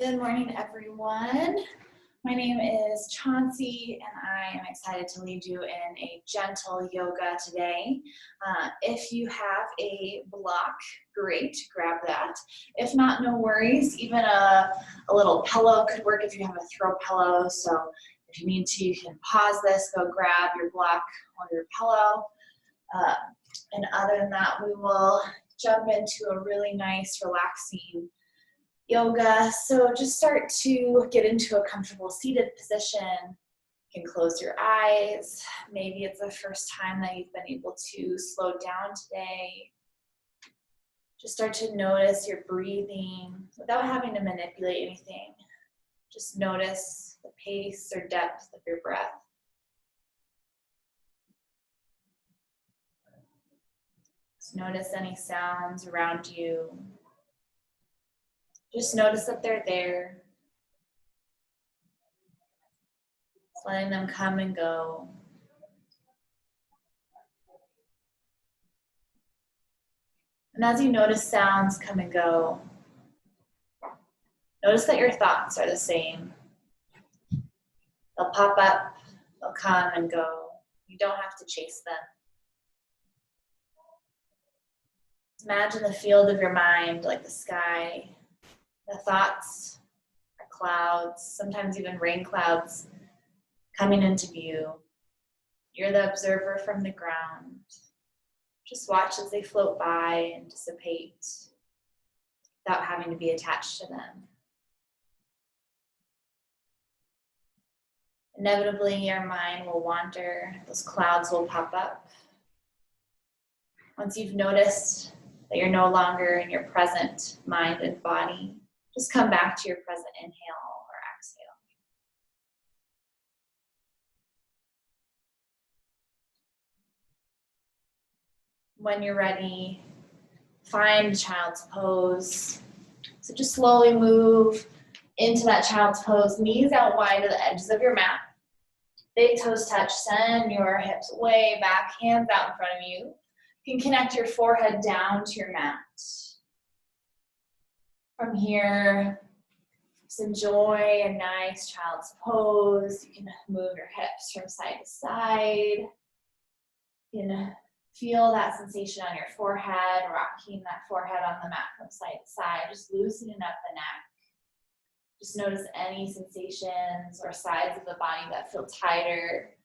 Good morning, everyone. My name is Chauncey, and I am excited to lead you in a gentle yoga today. If you have a block, great, grab that. If not, no worries. Even a little pillow could work if you have a throw pillow. So if you need to, you can pause this, go grab your block or your pillow. And other than that, we will jump into a really nice, relaxing yoga. So just start to get into a comfortable seated position. You can close your eyes. Maybe it's the first time that you've been able to slow down today. Just start to notice your breathing without having to manipulate anything. Just notice the pace or depth of your breath. Just notice any sounds around you. Just notice that they're there. Just letting them come and go. And as you notice sounds come and go, notice that your thoughts are the same. They'll pop up, they'll come and go. You don't have to chase them. Just imagine the field of your mind like the sky. The thoughts are clouds, sometimes even rain clouds coming into view. You're the observer from the ground. Just watch as they float by and dissipate without having to be attached to them. Inevitably, your mind will wander. Those clouds will pop up. Once you've noticed that you're no longer in your present mind and body, just come back to your present inhale or exhale. When you're ready, find child's pose. So just slowly move into that child's pose, knees out wide to the edges of your mat. Big toes touch, send your hips way back, hands out in front of you. You can connect your forehead down to your mat. From here, just enjoy a nice child's pose. You can move your hips from side to side. You can feel that sensation on your forehead, rocking that forehead on the mat from side to side, just loosening up the neck. Just notice any sensations or sides of the body that feel tighter,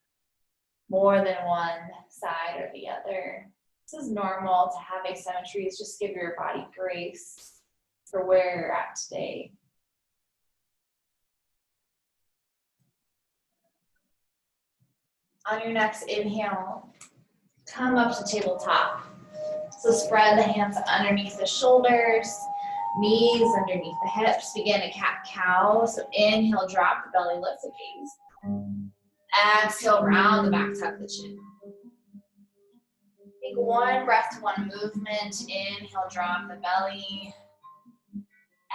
more than one side or the other. This is normal to have asymmetries. Just give your body grace for where you're at today. On your next inhale, come up to tabletop. So spread the hands underneath the shoulders, knees underneath the hips. Begin a cat-cow. So inhale, drop the belly, lift the gaze. Exhale, round the back, tuck the chin. Take one breath to one movement. Inhale, drop the belly.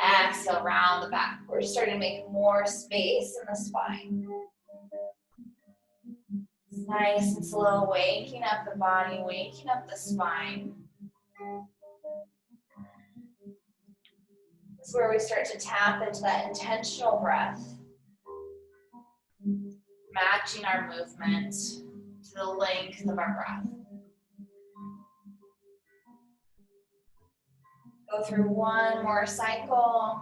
Exhale, round the back. We're starting to make more space in the spine. Nice and slow, waking up the body, waking up the spine. This is where we start to tap into that intentional breath, matching our movement to the length of our breath. Go through one more cycle.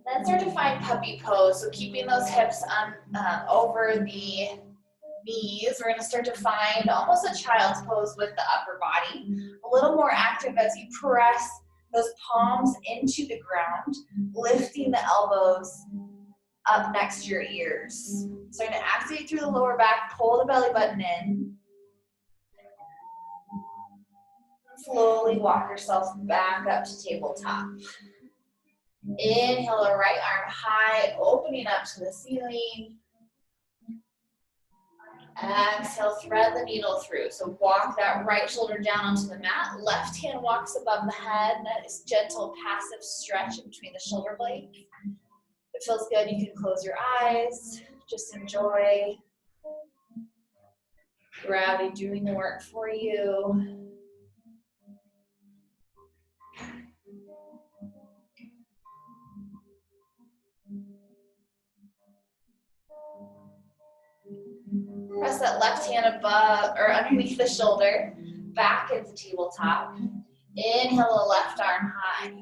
Then start to find puppy pose. So keeping those hips over the knees, we're going to start to find almost a child's pose with the upper body. A little more active as you press those palms into the ground, lifting the elbows up next to your ears. Starting to activate through the lower back, pull the belly button in. Slowly walk yourself back up to tabletop. Inhale the right arm high, opening up to the ceiling. Exhale, thread the needle through. So walk that right shoulder down onto the mat. Left hand walks above the head. Nice gentle passive stretch in between the shoulder blades. If it feels good, you can close your eyes. Just enjoy gravity doing the work for you. Press that left hand above or underneath the shoulder, back into tabletop. Inhale the left arm high.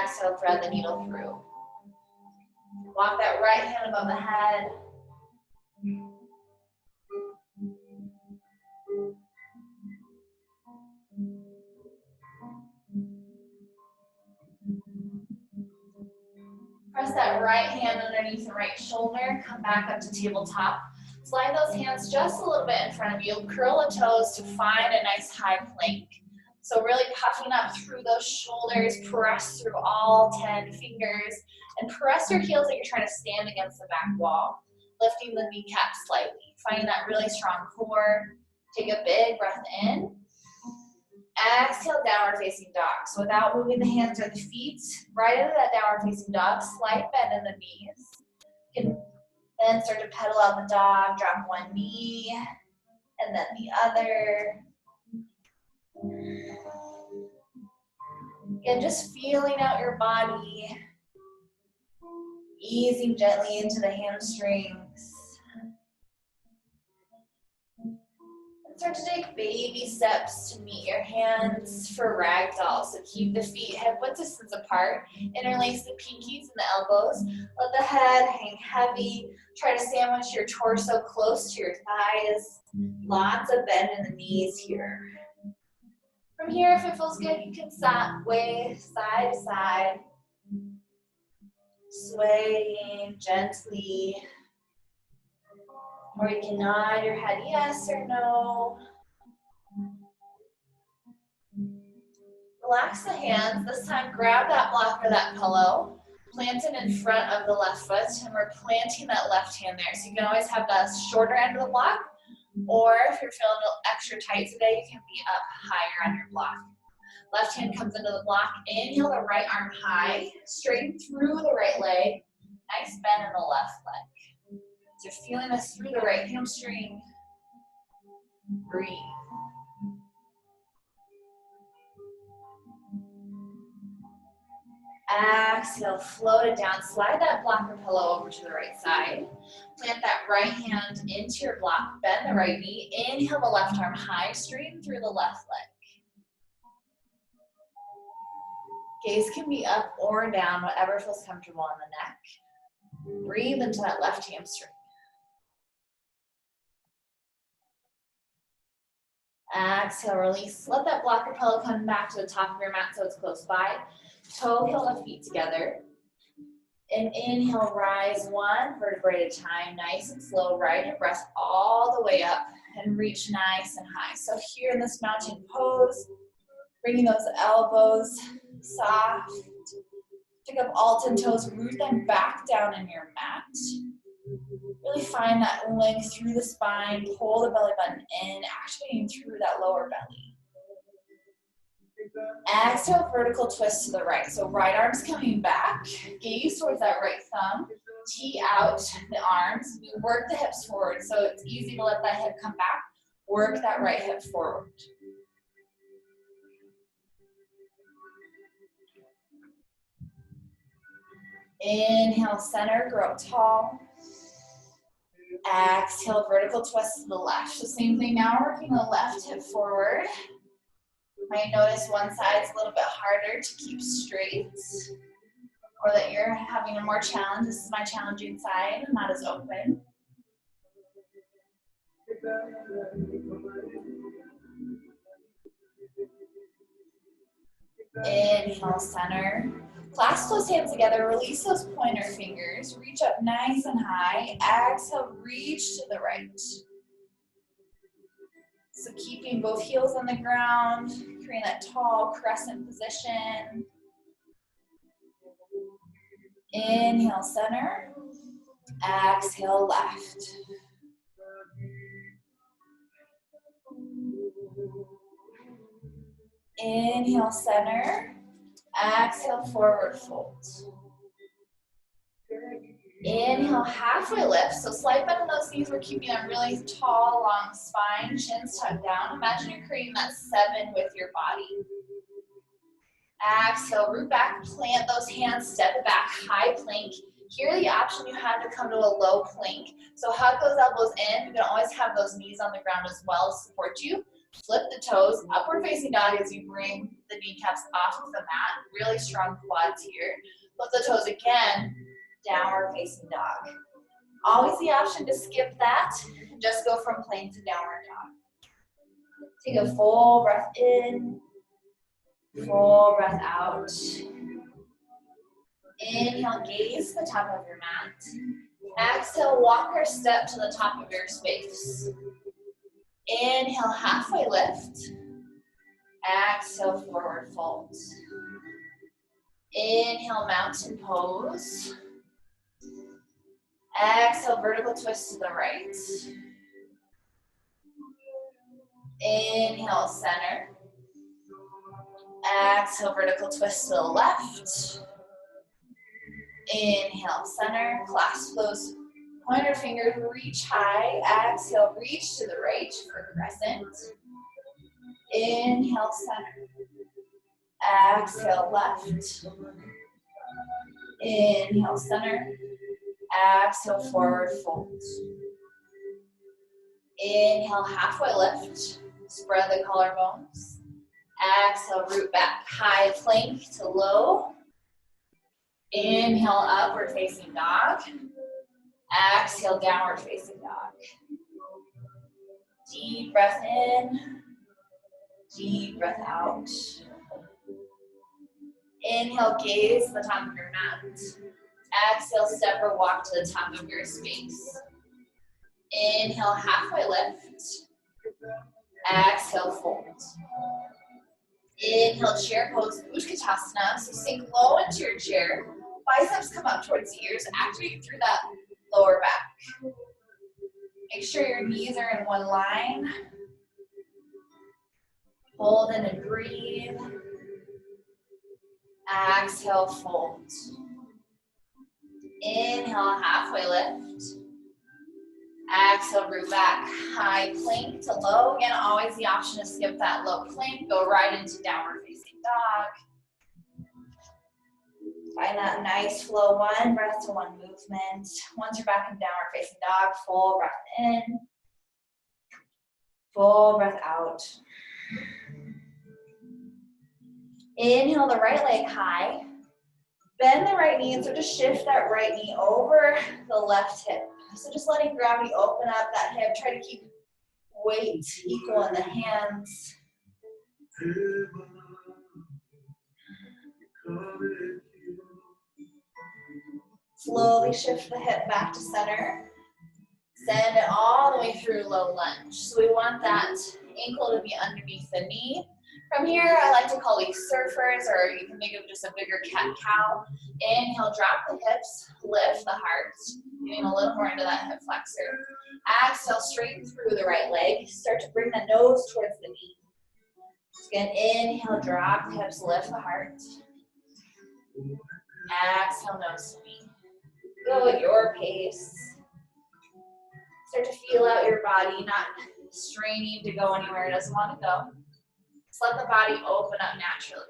Exhale, thread the needle through. Walk that right hand above the head. Press that right hand underneath the right shoulder. Come back up to tabletop. Slide those hands just a little bit in front of you. Curl the toes to find a nice high plank. So really puffing up through those shoulders. Press through all 10 fingers. And press your heels like you're trying to stand against the back wall. Lifting the kneecaps slightly. Finding that really strong core. Take a big breath in. Exhale, downward facing dog. So without moving the hands or the feet, right into that downward facing dog, slight bend in the knees. You can then start to pedal out the dog, drop one knee, and then the other. Again, just feeling out your body, easing gently into the hamstrings. Start to take baby steps to meet your hands for ragdoll. So keep the feet hip width distance apart. Interlace the pinkies and the elbows. Let the head hang heavy. Try to sandwich your torso close to your thighs. Lots of bend in the knees here. From here, if it feels good, you can sway side to side. Swaying gently. Or you can nod your head yes or no. Relax the hands. This time, grab that block or that pillow. Plant it in front of the left foot, and we're planting that left hand there. So you can always have the shorter end of the block, or if you're feeling a little extra tight today, you can be up higher on your block. Left hand comes into the block. Inhale the right arm high, straighten through the right leg. Nice bend in the left leg. So you're feeling this through the right hamstring. Breathe. Exhale, float it down. Slide that block or pillow over to the right side. Plant that right hand into your block. Bend the right knee. Inhale the left arm high. Straighten through the left leg. Gaze can be up or down, whatever feels comfortable on the neck. Breathe into that left hamstring. Exhale, release. Let that block or pillow come back to the top of your mat so it's close by. Toe heel the feet together. And inhale, rise one vertebrae at a time. Nice and slow. Ride your breath all the way up and reach nice and high. So here in this mountain pose, bringing those elbows soft. Pick up all 10 toes, root them back down in your mat. Really find that length through the spine. Pull the belly button in, activating through that lower belly. Exhale, vertical twist to the right. So right arm's coming back. Gaze towards that right thumb. Tee out the arms. We work the hips forward, so it's easy to let that hip come back. Work that right hip forward. Inhale, center, grow up tall. Exhale, vertical twist to the left. So same thing now, working the left hip forward. Might notice one side's a little bit harder to keep straight, or that you're having a more challenge. This is my challenging side, not as open. Inhale, center. Clasp those hands together, release those pointer fingers, reach up nice and high. Exhale, reach to the right. So keeping both heels on the ground, creating that tall crescent position. Inhale, center. Exhale, left. Inhale, center. Exhale, forward fold. Inhale, halfway lift. So slight bend in those knees. We're keeping a really tall, long spine. Chins tucked down. Imagine you're creating that 7 with your body. Exhale, root back, plant those hands, step it back, high plank. Here the option you have to come to a low plank. So hug those elbows in. You can always have those knees on the ground as well to support you. Flip the toes, upward facing dog as you bring the kneecaps off of the mat. Really strong quads here. Flip the toes again, downward facing dog. Always the option to skip that and just go from plank to downward dog. Take a full breath in, full breath out. Inhale, gaze to the top of your mat. Exhale, walk or step to the top of your space. Inhale, halfway lift. Exhale, forward fold. Inhale, mountain pose. Exhale, vertical twist to the right. Inhale, center. Exhale, vertical twist to the left. Inhale, center. Clasp those pointer fingers, reach high. Exhale, reach to the right for crescent. Inhale, center. Exhale, left. Inhale, center. Exhale, forward fold. Inhale, halfway lift. Spread the collarbones. Exhale, root back. High plank to low. Inhale, upward facing dog. Exhale, downward facing dog. Deep breath in. Deep breath out. Inhale, gaze to the top of your mat. Exhale, step or walk to the top of your space. Inhale, halfway lift. Exhale, fold. Inhale, chair pose, Utkatasana. So sink low into your chair. Biceps come up towards the ears, activating through that lower back. Make sure your knees are in one line. Hold in and breathe. Exhale, fold. Inhale, halfway lift. Exhale, root back. High plank to low. Again, always the option to skip that low plank. Go right into downward facing dog. Find that nice flow, one breath to one movement. Once you're back in downward facing dog, full breath in. Full breath out. Inhale the right leg high. Bend the right knee and start to shift that right knee over the left hip. So just letting gravity open up that hip. Try to keep weight equal in the hands. Slowly shift the hip back to center. Send it all the way through low lunge. So we want that ankle to be underneath the knee. From here, I like to call these surfers, or you can think of just a bigger cat-cow. Inhale, drop the hips, lift the heart, getting a little more into that hip flexor. Exhale, straighten through the right leg. Start to bring the nose towards the knee. Again, inhale, drop the hips, lift the heart. Exhale, nose to knee. Go at your pace. Start to feel out your body, not straining to go anywhere it doesn't want to go. Just let the body open up naturally.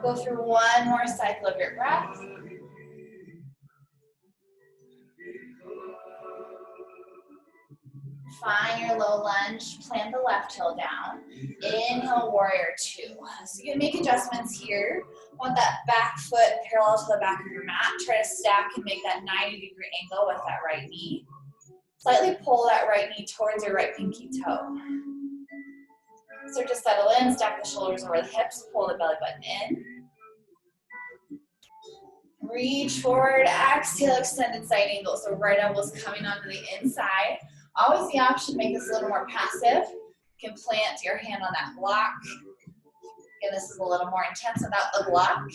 Go through one more cycle of your breath. Find your low lunge, plant the left heel down. Inhale, warrior two. So you can make adjustments here. Want that back foot parallel to the back of your mat. Try to stack and make that 90-degree angle with that right knee. Slightly pull that right knee towards your right pinky toe. Start to settle in, stack the shoulders over the hips, pull the belly button in. Reach forward, exhale, extended side angle. So right elbow's coming onto the inside. Always the option to make this a little more passive. You can plant your hand on that block. Again, this is a little more intense without the block.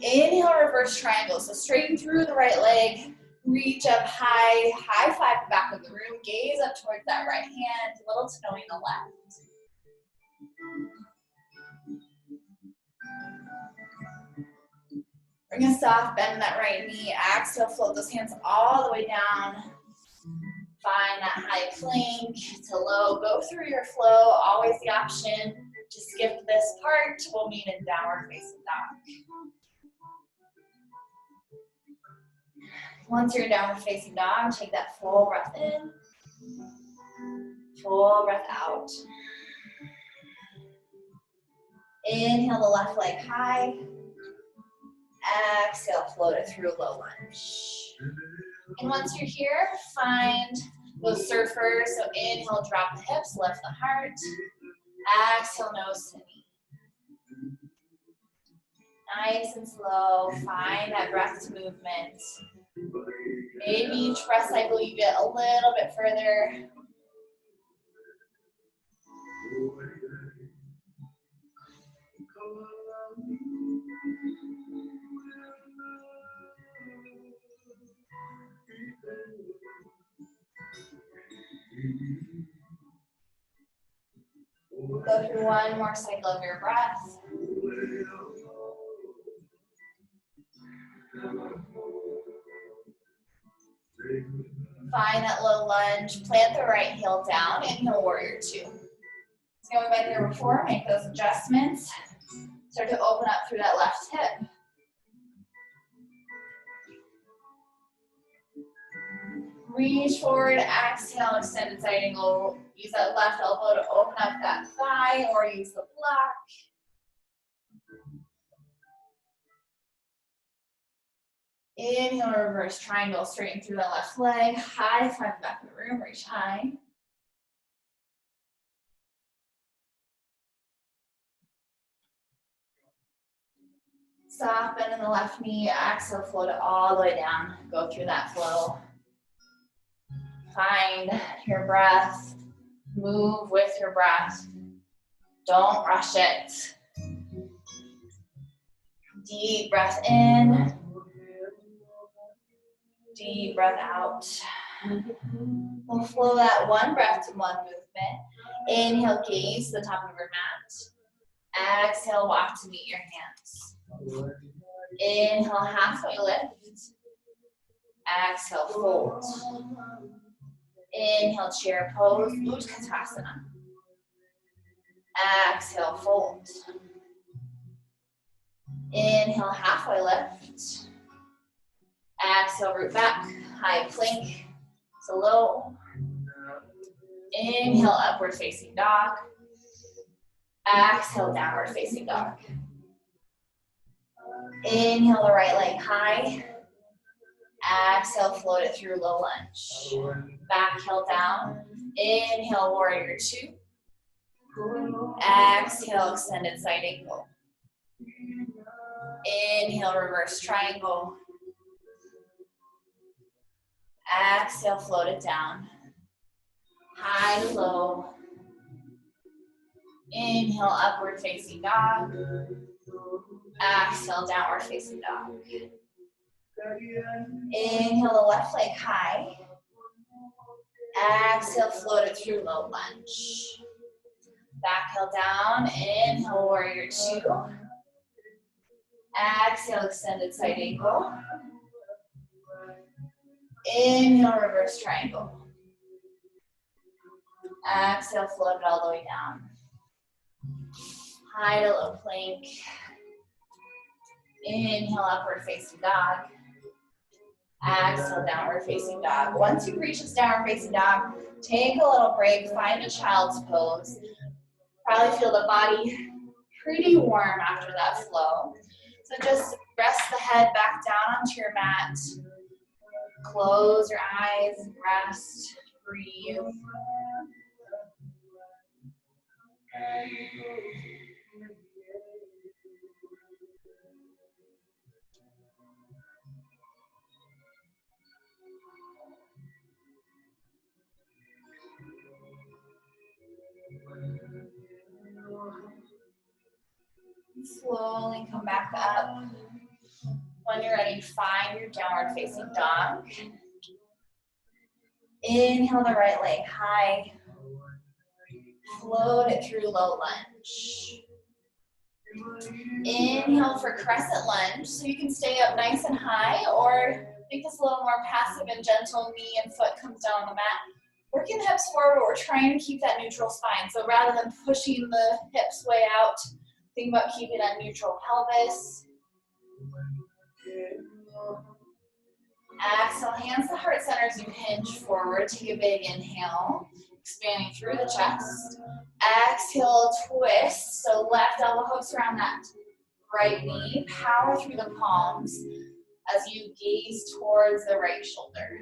Inhale, reverse triangle. So straighten through the right leg. Reach up high, high five the back of the room. Gaze up towards that right hand, little toeing the left. Bring a soft bend in that right knee. Exhale, float those hands all the way down. Find that high plank to low. Go through your flow. Always the option to skip this part. We'll meet in downward facing dog. Once you're in downward facing dog, take that full breath in. Full breath out. Inhale the left leg high. Exhale, float it through low lunge. And once you're here, find those surfers. So inhale, drop the hips, lift the heart. Exhale, nose to knee. Nice and slow. Find that breath movement. Maybe each breath cycle you get a little bit further. Go through one more cycle of your breath. Find that low lunge. Plant the right heel down. Inhale, warrior two. So we've been here before. Make those adjustments. Start to open up through that left hip. Reach forward, exhale, extended side angle. Use that left elbow to open up that thigh or use the block. Inhale, reverse triangle, straighten through that left leg. High five back in the room, reach high. Soft bend in the left knee, exhale, float it all the way down. Go through that flow. Find your breath. Move with your breath. Don't rush it. Deep breath in. Deep breath out. We'll flow that one breath to one movement. Inhale, gaze to the top of your mat. Exhale, walk to meet your hands. Inhale, halfway lift. Exhale, fold. Inhale, chair pose, Utkatasana. Exhale, fold. Inhale, halfway lift. Exhale, root back, high plank to low. Inhale, upward facing dog. Exhale, downward facing dog. Inhale the right leg high. Exhale, float it through low lunge. Back heel down. Inhale, warrior two. Exhale, extended side angle. Inhale, reverse triangle. Exhale, float it down. High to low. Inhale, upward facing dog. Exhale, downward facing dog. Inhale the left leg high. Exhale, float it through low lunge. Back heel down. Inhale, warrior two. Exhale, extended side angle. Inhale, reverse triangle. Exhale, float it all the way down. High to low plank. Inhale, upward facing dog. Exhale, downward facing dog. Once you reach this downward facing dog, take a little break, find a child's pose. Probably feel the body pretty warm after that flow. So just rest the head back down onto your mat. Close your eyes, rest, breathe. Slowly come back up. When you're ready, find your downward facing dog. Inhale the right leg high. Float it through low lunge. Inhale for crescent lunge, so you can stay up nice and high, or make this a little more passive and gentle. Knee and foot comes down on the mat. Working the hips forward, we're trying to keep that neutral spine. So rather than pushing the hips way out, think about keeping that neutral pelvis. Exhale, hands to heart center as you hinge forward. Take a big inhale, expanding through the chest. Exhale, twist. So left elbow hooks around that right knee. Power through the palms as you gaze towards the right shoulder.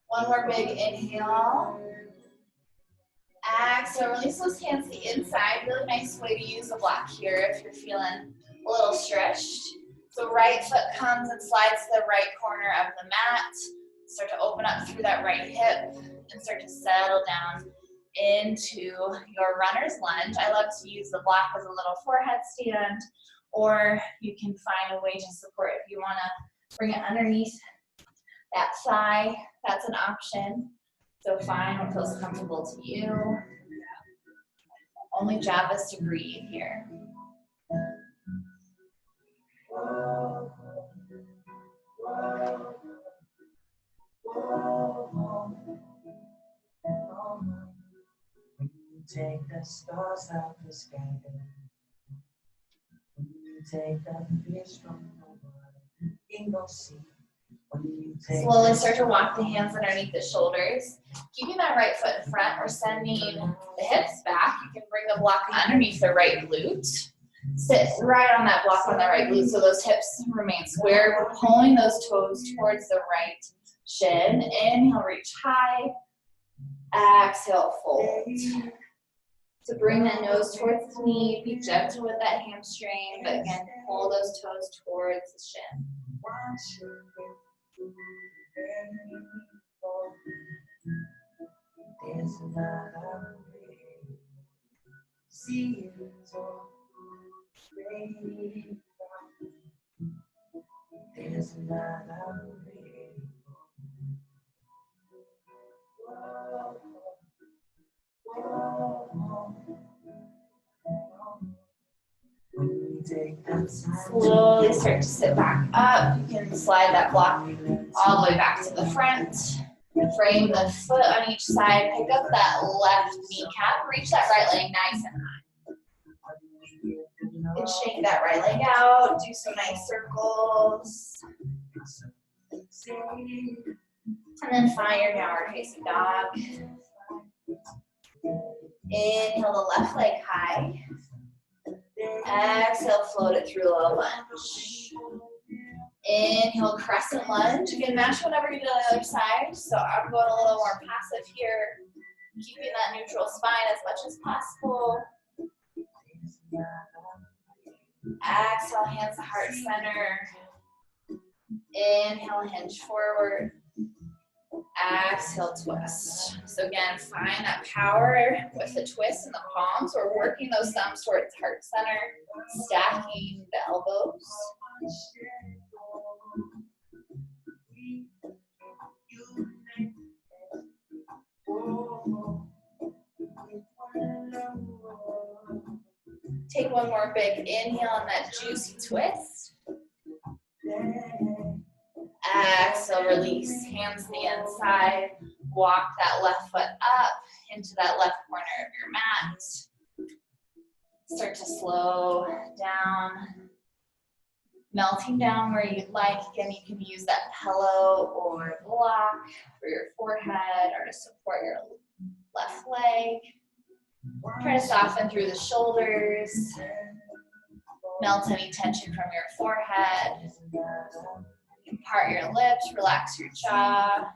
One more big inhale. Exhale, release those hands to the inside. Really nice way to use the block here if you're feeling a little stretched. So right foot comes and slides to the right corner of the mat. Start to open up through that right hip and start to settle down into your runner's lunge. I love to use the block as a little forehead stand, or you can find a way to support if you want to bring it underneath that thigh. That's an option. So find what feels comfortable to you. Only job is to breathe here. Take the stars out the sky. When you take the fish from the water in the sea. Slowly start to walk the hands underneath the shoulders. Keeping that right foot in front, we're sending the hips back. You can bring the block underneath the right glute. Sit right on that block on the right glute so those hips remain square. We're pulling those toes towards the right shin. Inhale, reach high. Exhale, fold. So bring that nose towards the knee. Be gentle with that hamstring, but again, pull those toes towards the shin. There's another way. See you there's another way. Slowly start to sit back up. You can slide that block all the way back to the front. Frame the foot on each side. Pick up that left kneecap. Reach that right leg nice and high. You can shake that right leg out. Do some nice circles. And then find your downward facing dog. Inhale the left leg high. Exhale, float it through low lunge. Inhale, crescent lunge. You can match whatever you do on the other side. So I'm going a little more passive here, keeping that neutral spine as much as possible. Exhale, hands to heart center. Inhale, hinge forward. Exhale, twist. So again, find that power with the twist in the palms. We're working those thumbs towards heart center, stacking the elbows. Take one more big inhale on that juicy twist. Exhale, release, hands to the inside. Walk that left foot up into that left corner of your mat. Start to slow down. Melting down where you'd like. Again, you can use that pillow or block for your forehead or to support your left leg. Try to soften through the shoulders. Melt any tension from your forehead. Part your lips, relax your jaw.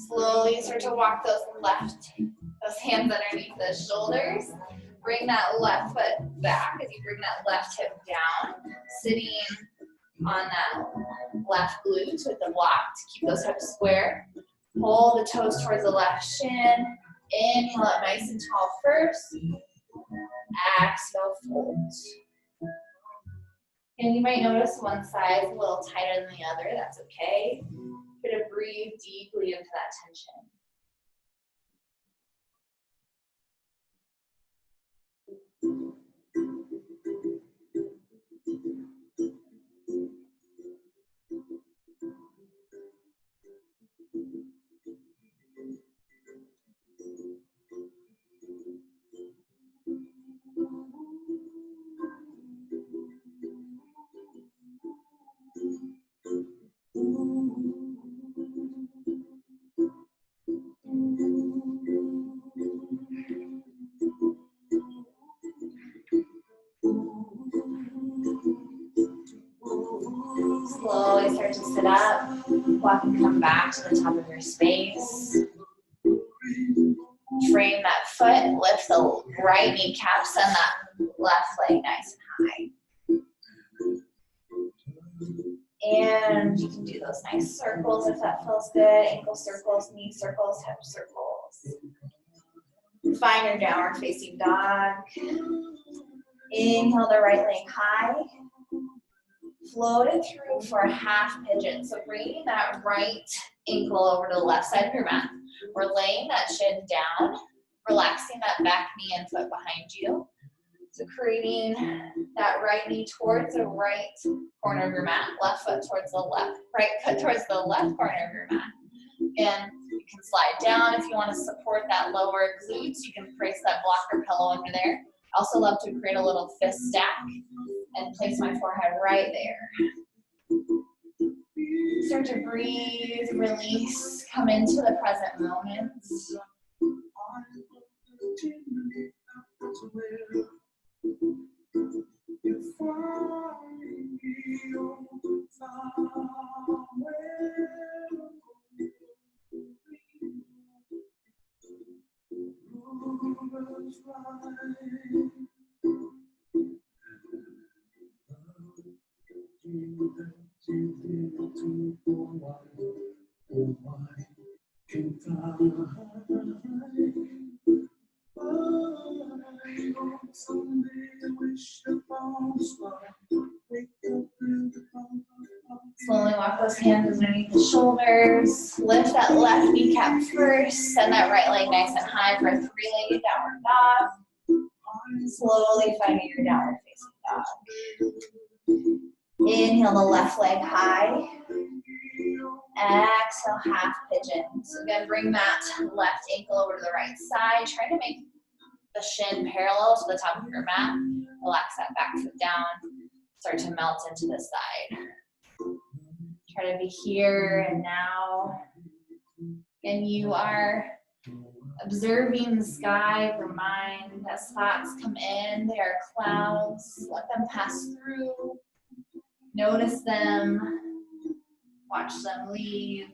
Slowly start to walk those hands underneath the shoulders. Bring that left foot back as you bring that left hip down, sitting on that left glute with the block to keep those hips square. Pull the toes towards the left shin. Inhale up nice and tall first. Exhale, fold. And you might notice one side is a little tighter than the other. That's okay. Try to breathe deeply into that tension. Slowly start to sit up. Walk and come back to the top of your space. Frame that foot, lift the right kneecap, send that left leg nice and high. And you can do those nice circles if that feels good. Ankle circles, knee circles, hip circles. Find your downward facing dog. Inhale the right leg high. Float it through for a half pigeon. So bringing that right ankle over to the left side of your mat. We're laying that shin down, relaxing that back knee and foot behind you. So creating that right knee towards the right corner of your mat, left foot towards the left, right foot towards the left corner of your mat. And you can slide down if you want to support that lower glutes. You can place that blocker pillow under there. I also love to create a little fist stack and place my forehead right there. Start to breathe, release, come into the present moment. Slowly walk those hands underneath the shoulders. Lift that left kneecap first. Send that right leg nice and high for a three-legged downward dog. Slowly finding your downward facing dog. Inhale the left leg high. Exhale, half pigeon. So again, bring that left ankle over to the right side. Try to make the shin parallel to the top of your mat. Relax that back foot down. Start to melt into the side. Try to be here and now. And you are observing the sky of your mind. As thoughts come in, they are clouds. Let them pass through. Notice them. Watch them leave.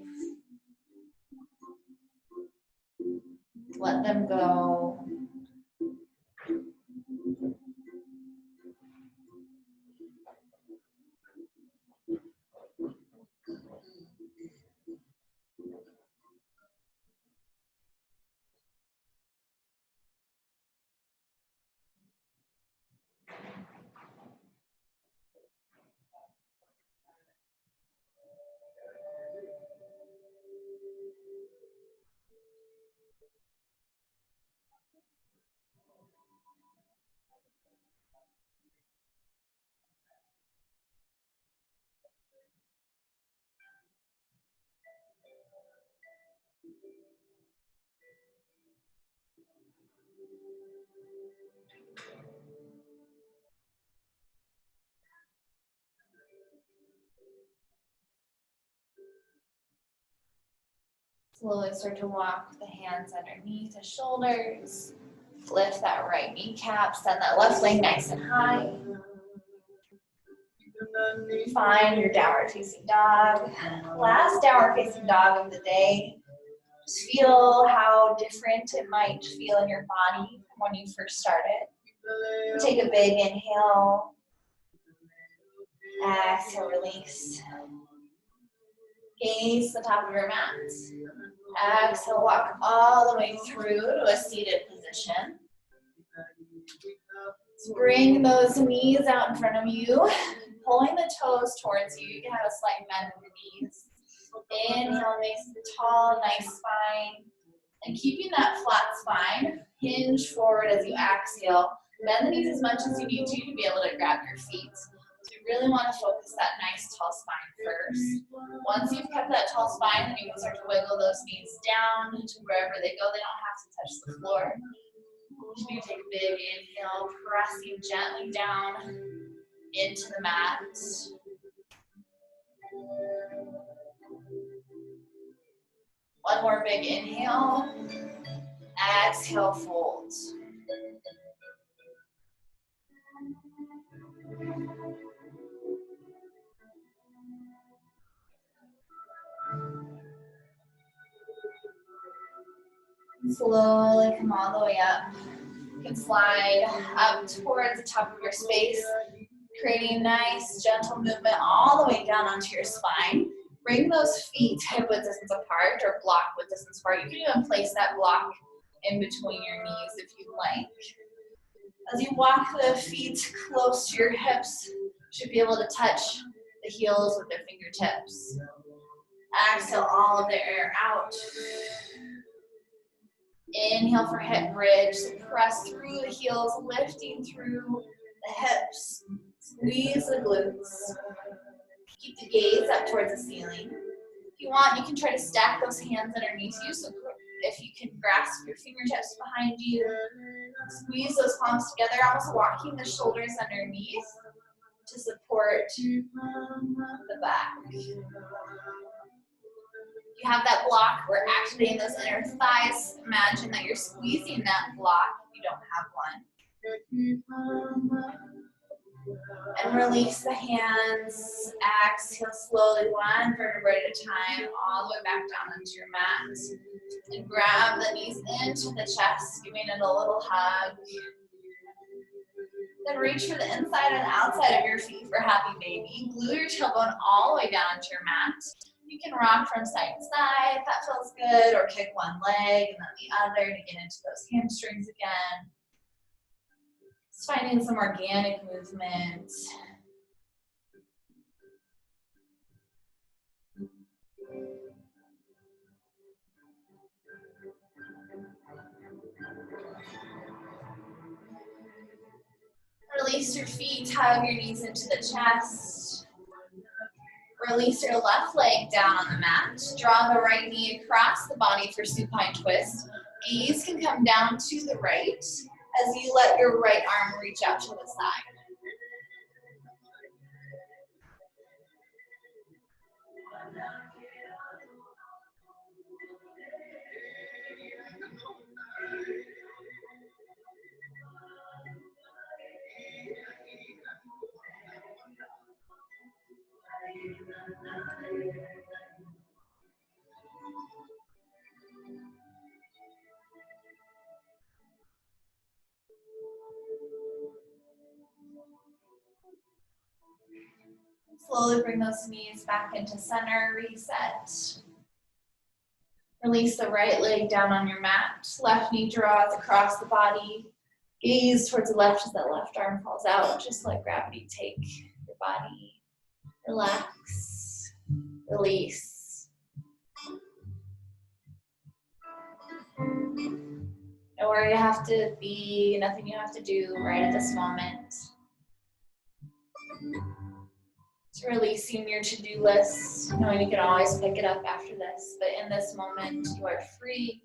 Let them go. Slowly start to walk the hands underneath the shoulders. Lift that right kneecap. Send that left leg nice and high. Find your downward facing dog. Last downward facing dog of the day. Just feel how different it might feel in your body from when you first started. Take a big inhale. Exhale, release. Gaze the top of your mat. Exhale, walk all the way through to a seated position. So bring those knees out in front of you, pulling the toes towards you. You can have a slight bend in the knees. Inhale, nice and tall, nice spine. And keeping that flat spine, hinge forward as you exhale. Bend the knees as much as you need to be able to grab your feet. So you really want to focus that nice tall spine first. Once you've kept that tall spine, then you can start to wiggle those knees down to wherever they go. They don't have to touch the floor. You need to take a big inhale, pressing gently down into the mat. One more big inhale. Exhale, fold. Slowly come all the way up. You can slide up towards the top of your space, creating nice, gentle movement all the way down onto your spine. Bring those feet hip width distance apart or block width distance apart. You can even place that block in between your knees if you'd like. As you walk the feet close to your hips, you should be able to touch the heels with their fingertips. Exhale all of the air out. Inhale for hip bridge. So press through the heels, lifting through the hips. Squeeze the glutes. Keep the gaze up towards the ceiling. If you want, you can try to stack those hands underneath you. So if you can grasp your fingertips behind you, squeeze those palms together, almost walking the shoulders underneath to support the back. You have that block, we're activating those inner thighs. Imagine that you're squeezing that block if you don't have one. And release the hands. Exhale slowly, one vertebrae at a time, all the way back down onto your mat. And grab the knees into the chest, giving it a little hug. Then reach for the inside and outside of your feet for happy baby. Glue your tailbone all the way down onto your mat. You can rock from side to side if that feels good, or kick one leg and then the other to get into those hamstrings again. Just finding some organic movement. Release your feet, hug your knees into the chest. Release your left leg down on the mat. Draw the right knee across the body for supine twist. Gaze can come down to the right as you let your right arm reach out to the side. Slowly bring those knees back into center, reset. Release the right leg down on your mat. Left knee draws across the body. Gaze towards the left as that left arm falls out. Just let gravity take your body. Relax. Release. Nowhere you have to be, nothing you have to do right at this moment. Just releasing your to-do list, knowing you can always pick it up after this, but in this moment, you are free.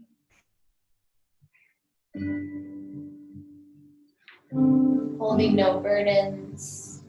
Holding no burdens.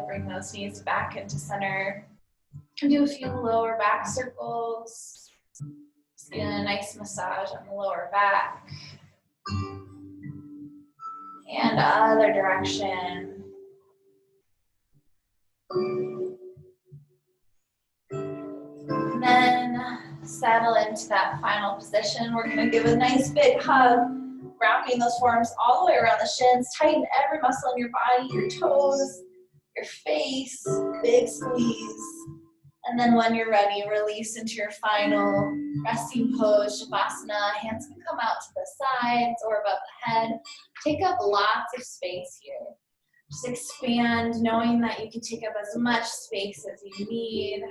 Bring those knees back into center. Do a few lower back circles. Just getting a nice massage on the lower back. And other direction. And then settle into that final position. We're going to give a nice big hug, wrapping those forearms all the way around the shins. Tighten every muscle in your body, your toes, your face, big squeeze. And then when you're ready, release into your final resting pose, Shavasana. Hands can come out to the sides or above the head. Take up lots of space here. Just expand, knowing that you can take up as much space as you need.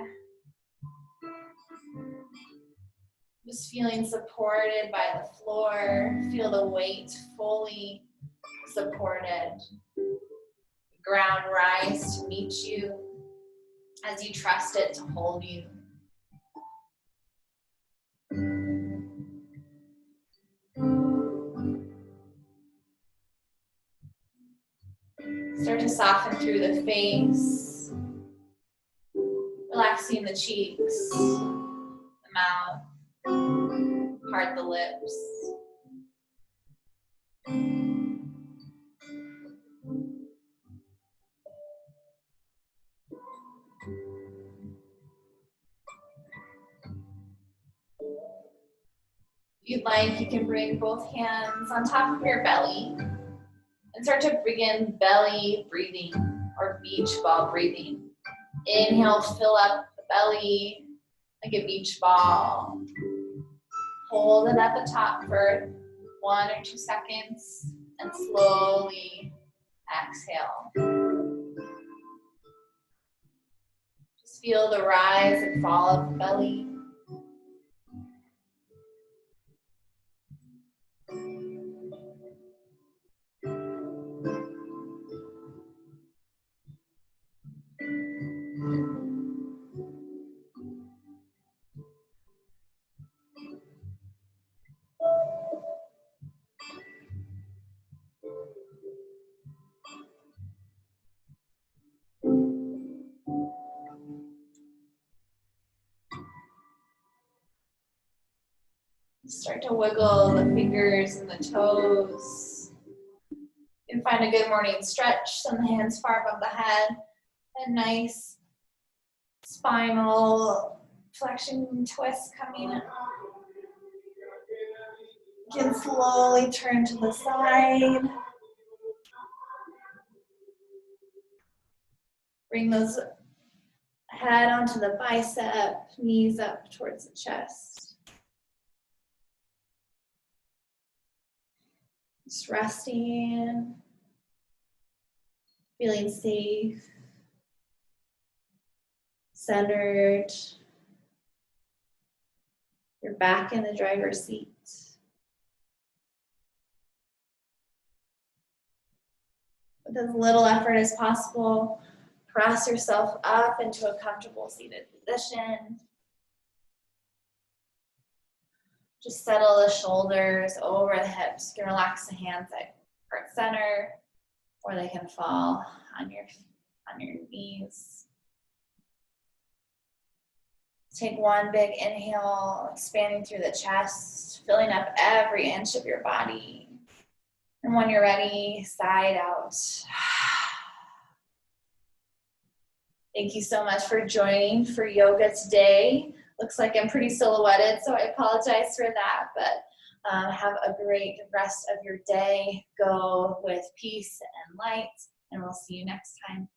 Just feeling supported by the floor. Feel the weight fully supported. Ground rise to meet you as you trust it to hold you. Start to soften through the face, relaxing the cheeks, the mouth, part the lips. If you'd like, you can bring both hands on top of your belly and start to begin belly breathing or beach ball breathing. Inhale, fill up the belly like a beach ball. Hold it at the top for 1 or 2 seconds and slowly exhale. Just feel the rise and fall of the belly. Start to wiggle the fingers and the toes. You can find a good morning stretch. Send the hands far above the head. A nice spinal flexion twist coming up. You can slowly turn to the side. Bring those head onto the bicep, knees up towards the chest. Just resting, feeling safe, centered. You're back in the driver's seat. With as little effort as possible, press yourself up into a comfortable seated position. Just settle the shoulders over the hips. You can relax the hands at heart center, or they can fall on your knees. Take one big inhale, expanding through the chest, filling up every inch of your body. And when you're ready, side out. Thank you so much for joining for yoga today. Looks like I'm pretty silhouetted, so I apologize for that, but have a great rest of your day. Go with peace and light, and we'll see you next time.